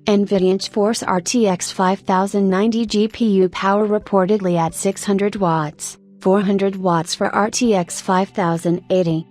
NVIDIA GeForce RTX 5090 GPU power reportedly at 600 watts, 400 watts for RTX 5080.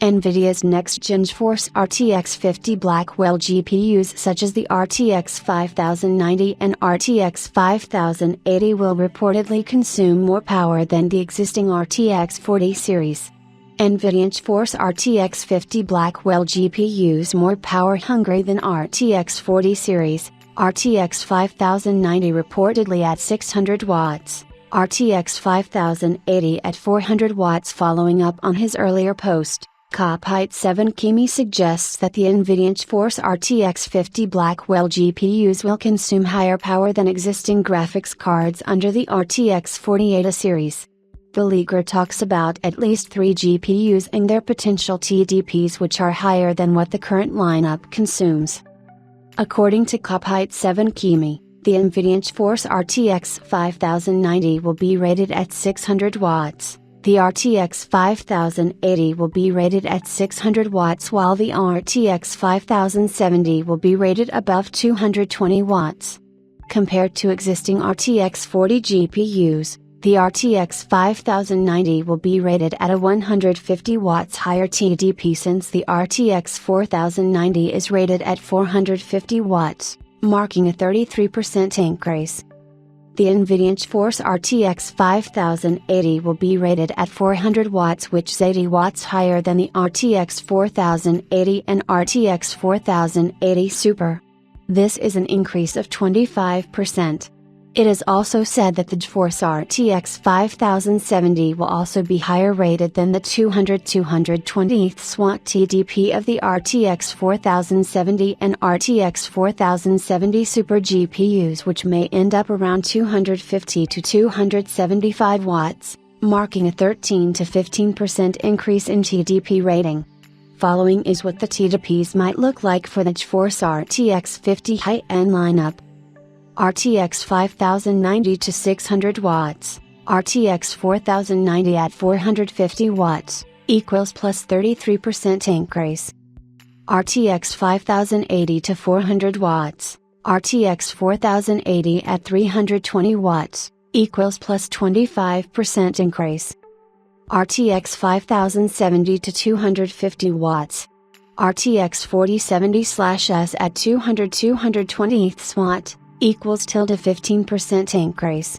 NVIDIA's next-gen GeForce RTX 50 Blackwell GPUs such as the RTX 5090 and RTX 5080 will reportedly consume more power than the existing RTX 40 series. NVIDIA GeForce RTX 50 Blackwell GPUs more power-hungry than RTX 40 series, RTX 5090 reportedly at 600 watts, RTX 5080 at 400 watts. Following up on his earlier post, Copite7Kimi suggests that the NVIDIA GeForce RTX 50 Blackwell GPUs will consume higher power than existing graphics cards under the RTX 4080 series. The leaker talks about at least 3 GPUs and their potential TDPs which are higher than what the current lineup consumes. According to Copite7Kimi, the NVIDIA GeForce RTX 5090 will be rated at 600 watts, the RTX 5080 will be rated at 600 watts while the RTX 5070 will be rated above 220 watts. Compared to existing RTX 40 GPUs, the RTX 5090 will be rated at a 150 watts higher TDP since the RTX 4090 is rated at 450 watts, marking a 33% increase. The NVIDIA GeForce RTX 5080 will be rated at 400 watts which is 80 watts higher than the RTX 4080 and RTX 4080 Super. This is an increase of 25%. It is also said that the GeForce RTX 5070 will also be higher rated than the 220 watt TDP of the RTX 4070 and RTX 4070 Super GPUs which may end up around 250 to 275 watts, marking a 13 to 15% increase in TDP rating. Following is what the TDPs might look like for the GeForce RTX 50 high-end lineup. RTX 5090 to 600 watts, RTX 4090 at 450 watts, equals plus 33% increase. RTX 5080 to 400 watts, RTX 4080 at 320 watts, equals plus 25% increase. RTX 5070 to 250 watts, RTX 4070/S at 220 watt, equals tilde 15% increase.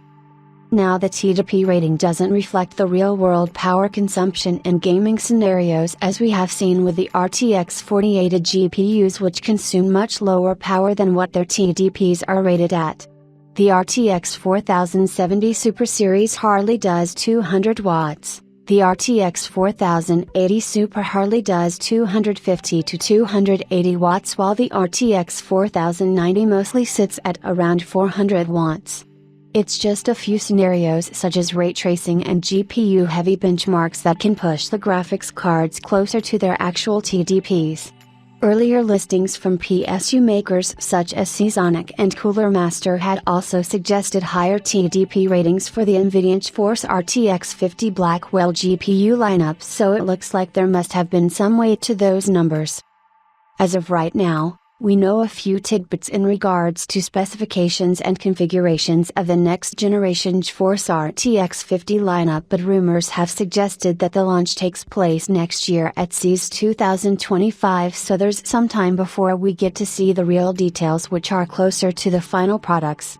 Now the TDP rating doesn't reflect the real-world power consumption in gaming scenarios as we have seen with the RTX 4080 GPUs which consume much lower power than what their TDPs are rated at. The RTX 4070 Super Series hardly does 200 watts. The RTX 4080 Super hardly does 250 to 280 watts while the RTX 4090 mostly sits at around 400 watts. It's just a few scenarios such as ray tracing and GPU heavy benchmarks that can push the graphics cards closer to their actual TDPs. Earlier listings from PSU makers such as Seasonic and Cooler Master had also suggested higher TDP ratings for the NVIDIA GeForce RTX 50 Blackwell GPU lineup, so it looks like there must have been some weight to those numbers. As of right now, we know a few tidbits in regards to specifications and configurations of the next generation GeForce RTX 50 lineup, but rumors have suggested that the launch takes place next year at CES 2025, so there's some time before we get to see the real details which are closer to the final products.